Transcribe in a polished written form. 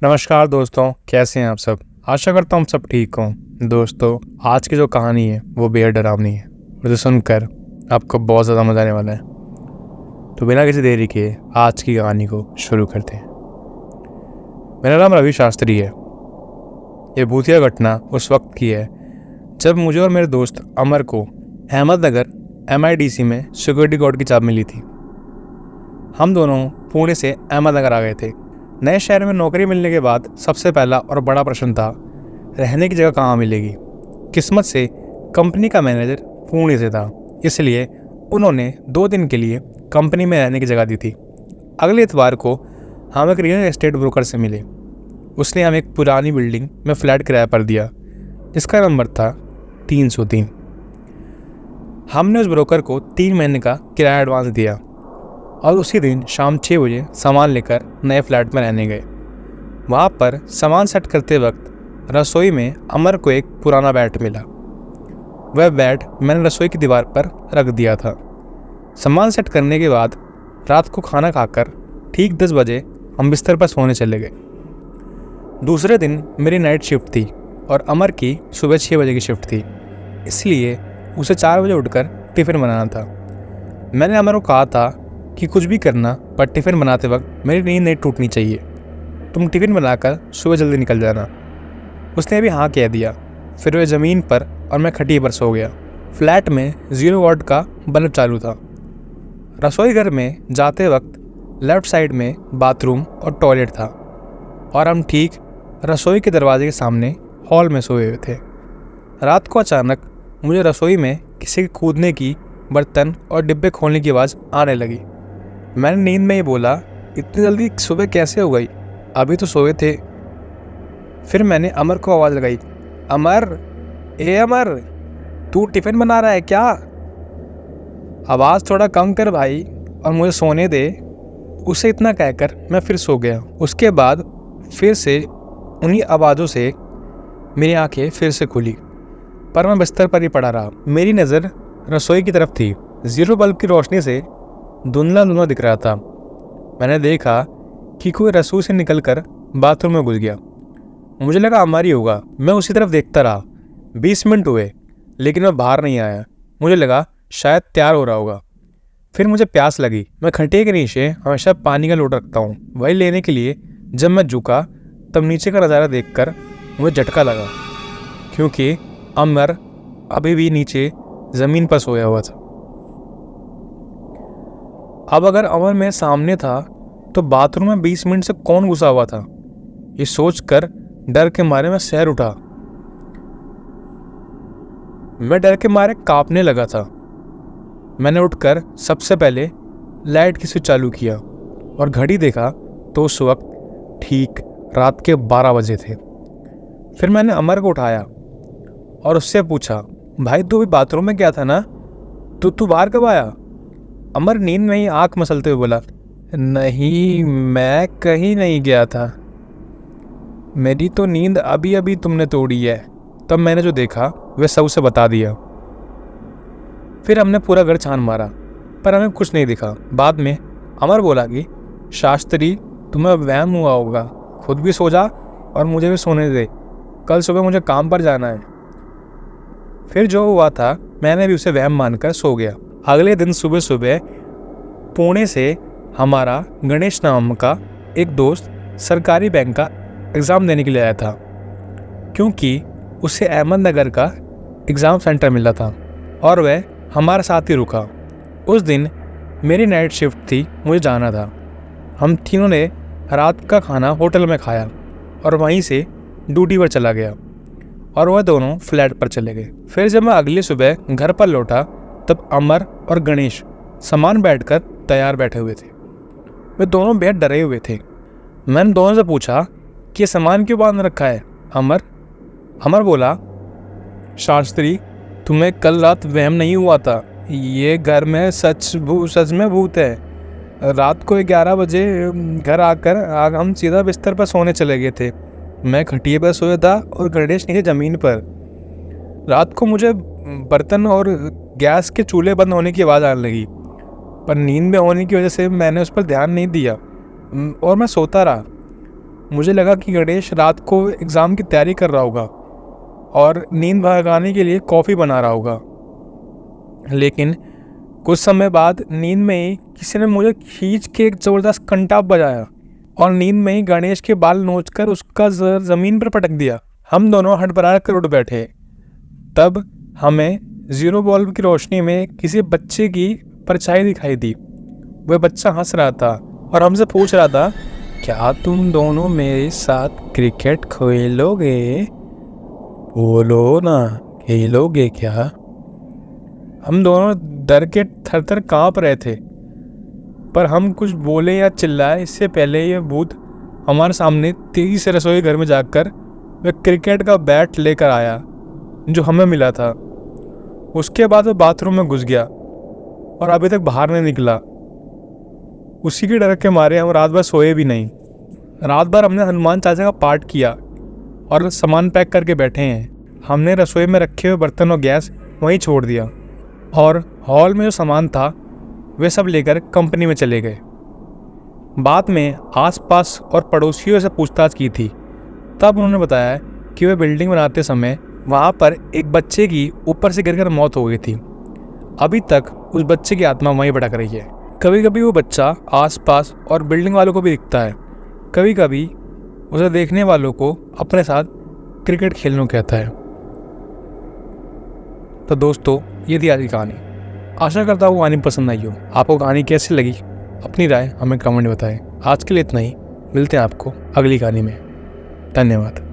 नमस्कार दोस्तों, कैसे हैं आप सब। आशा करता हूँ हम सब ठीक हों। दोस्तों, आज की जो कहानी है वो बेहद डरावनी है और इसे सुनकर आपको बहुत ज़्यादा मज़ा आने वाला है। तो बिना किसी देरी के आज की कहानी को शुरू करते हैं। मेरा नाम रवि शास्त्री है। ये भूतिया घटना उस वक्त की है जब मुझे और मेरे दोस्त अमर को अहमदनगर MIDC में सिक्योरिटी गार्ड की जॉब मिली थी। हम दोनों पुणे से अहमदनगर आ गए थे। नए शहर में नौकरी मिलने के बाद सबसे पहला और बड़ा प्रश्न था, रहने की जगह कहाँ मिलेगी। किस्मत से कंपनी का मैनेजर पुणे से था, इसलिए उन्होंने 2 दिन के लिए कंपनी में रहने की जगह दी थी। अगले इतवार को हम एक रियल एस्टेट ब्रोकर से मिले। उसने हमें एक पुरानी बिल्डिंग में फ्लैट किराए पर दिया जिसका नंबर था 303। हमने उस ब्रोकर को 3 महीने का किराया एडवांस दिया और उसी दिन शाम 6 बजे सामान लेकर नए फ्लैट में रहने गए। वहाँ पर सामान सेट करते वक्त रसोई में अमर को एक पुराना बैट मिला। वह बैट मैंने रसोई की दीवार पर रख दिया था। सामान सेट करने के बाद रात को खाना खाकर ठीक 10 बजे हम बिस्तर पर सोने चले गए। दूसरे दिन मेरी नाइट शिफ्ट थी और अमर की सुबह 6 बजे की शिफ्ट थी, इसलिए उसे 4 बजे उठकर टिफ़िन बनाना था। मैंने अमर को कहा था कि कुछ भी करना पर टिफ़िन बनाते वक्त मेरी नींद नहीं टूटनी चाहिए। तुम टिफ़िन बनाकर सुबह जल्दी निकल जाना। उसने भी हाँ कह दिया। फिर वह ज़मीन पर और मैं खटिया पर सो गया। फ्लैट में 0 वाट का बल्ब चालू था। रसोई घर में जाते वक्त लेफ़्ट साइड में बाथरूम और टॉयलेट था और हम ठीक रसोई के दरवाजे के सामने हॉल में सोए हुए थे। रात को अचानक मुझे रसोई में किसी के कूदने की, बर्तन और डिब्बे खोलने की आवाज़ आने लगी। मैंने नींद में ही बोला, इतनी जल्दी सुबह कैसे हो गई, अभी तो सोए थे। फिर मैंने अमर को आवाज़ लगाई, अमर, ए अमर, तू टिफ़िन बना रहा है क्या? आवाज़ थोड़ा कम कर भाई और मुझे सोने दे। उसे इतना कहकर मैं फिर सो गया। उसके बाद फिर से उन्हीं आवाज़ों से मेरी आंखें फिर से खुली, पर मैं बिस्तर पर ही पड़ा रहा। मेरी नज़र रसोई की तरफ थी। 0 बल्ब की रोशनी से धुंधला दिख रहा था। मैंने देखा कि कोई रसोई से निकलकर बाथरूम में घुस गया। मुझे लगा अमर ही होगा। मैं उसी तरफ देखता रहा। 20 मिनट हुए लेकिन वह बाहर नहीं आया। मुझे लगा शायद तैयार हो रहा होगा। फिर मुझे प्यास लगी। मैं खटिया के नीचे हमेशा पानी का लोटा रखता हूँ, वही लेने के लिए जब मैं झुका तब नीचे का नज़ारा देखकर मुझे झटका लगा, क्योंकि अमर अभी भी नीचे ज़मीन पर सोया हुआ था। अब अगर अमर मेरे सामने था तो बाथरूम में 20 मिनट से कौन घुसा हुआ था, ये सोचकर डर के मारे मैं सैर उठा। मैं डर के मारे कांपने लगा था। मैंने उठकर सबसे पहले लाइट की स्विच चालू किया और घड़ी देखा तो उस वक्त ठीक रात के 12 बजे थे। फिर मैंने अमर को उठाया और उससे पूछा, भाई तू भी बाथरूम में गया था ना, तू बाहर कब आया? अमर नींद में ही आँख मसलते हुए बोला, नहीं मैं कहीं नहीं गया था, मेरी तो नींद अभी अभी तुमने तोड़ी है। तब मैंने जो देखा वह सब उसे बता दिया। फिर हमने पूरा घर छान मारा पर हमें कुछ नहीं दिखा। बाद में अमर बोला कि शास्त्री तुम्हें वहम हुआ होगा, खुद भी सो जा और मुझे भी सोने दे, कल सुबह मुझे काम पर जाना है। फिर जो हुआ था मैंने भी उसे वहम मानकर सो गया। अगले दिन सुबह सुबह पुणे से हमारा गणेश नाम का एक दोस्त सरकारी बैंक का एग्ज़ाम देने के लिए आया था, क्योंकि उसे अहमदनगर का एग्ज़ाम सेंटर मिला था और वह हमारे साथ ही रुका। उस दिन मेरी नाइट शिफ्ट थी, मुझे जाना था। हम तीनों ने रात का खाना होटल में खाया और वहीं से ड्यूटी पर चला गया और वह दोनों फ्लैट पर चले गए। फिर जब मैं अगली सुबह घर पर लौटा तब अमर और गणेश सामान बैठकर तैयार बैठे हुए थे। वे दोनों बेहद डरे हुए थे। मैंने दोनों से पूछा कि ये सामान क्यों बांध रखा है? अमर बोला, शास्त्री तुम्हें कल रात वहम नहीं हुआ था, ये घर में सच में भूत है। रात को 11 बजे घर आकर हम सीधा बिस्तर पर सोने चले गए थे। मैं खटिया पर सोया था और गणेश नीचे ज़मीन पर। रात को मुझे बर्तन और गैस के चूल्हे बंद होने की आवाज़ आने लगी, पर नींद में होने की वजह से मैंने उस पर ध्यान नहीं दिया और मैं सोता रहा। मुझे लगा कि गणेश रात को एग्ज़ाम की तैयारी कर रहा होगा और नींद भगाने के लिए कॉफ़ी बना रहा होगा। लेकिन कुछ समय बाद नींद में ही किसी ने मुझे खींच के एक ज़बरदस्त कंटाप बजाया और नींद में ही गणेश के बाल नोचकर उसका ज़मीन पर पटक दिया। हम दोनों हड़बड़ा कर उठ बैठे। तब हमें जीरो बल्ब की रोशनी में किसी बच्चे की परछाई दिखाई दी। वह बच्चा हंस रहा था और हमसे पूछ रहा था, क्या तुम दोनों मेरे साथ क्रिकेट खेलोगे? बोलो ना, खेलोगे क्या? हम दोनों डर के थर-थर काँप रहे थे, पर हम कुछ बोले या चिल्लाए इससे पहले ये भूत हमारे सामने तेजी से रसोई घर में जाकर वह क्रिकेट का बैट लेकर आया जो हमें मिला था। उसके बाद वह बाथरूम में घुस गया और अभी तक बाहर नहीं निकला। उसी के डर के मारे हम रात भर सोए भी नहीं। रात भर हमने हनुमान चालीसा का पाठ किया और सामान पैक करके बैठे हैं। हमने रसोई में रखे हुए बर्तन और गैस वहीं छोड़ दिया और हॉल में जो सामान था वे सब लेकर कंपनी में चले गए। बाद में आसपास और पड़ोसियों से पूछताछ की थी, तब उन्होंने बताया कि वे बिल्डिंग बनाते समय वहाँ पर एक बच्चे की ऊपर से गिरकर मौत हो गई थी। अभी तक उस बच्चे की आत्मा वहीं भटक रही है। कभी कभी वो बच्चा आसपास और बिल्डिंग वालों को भी दिखता है। कभी कभी उसे देखने वालों को अपने साथ क्रिकेट खेलने को कहता है। तो दोस्तों, ये थी आज की कहानी। आशा करता हूँ कहानी पसंद आई हो। आपको कहानी कैसी लगी अपनी राय हमें कमेंट में बताएं। आज के लिए इतना ही, मिलते हैं आपको अगली कहानी में। धन्यवाद।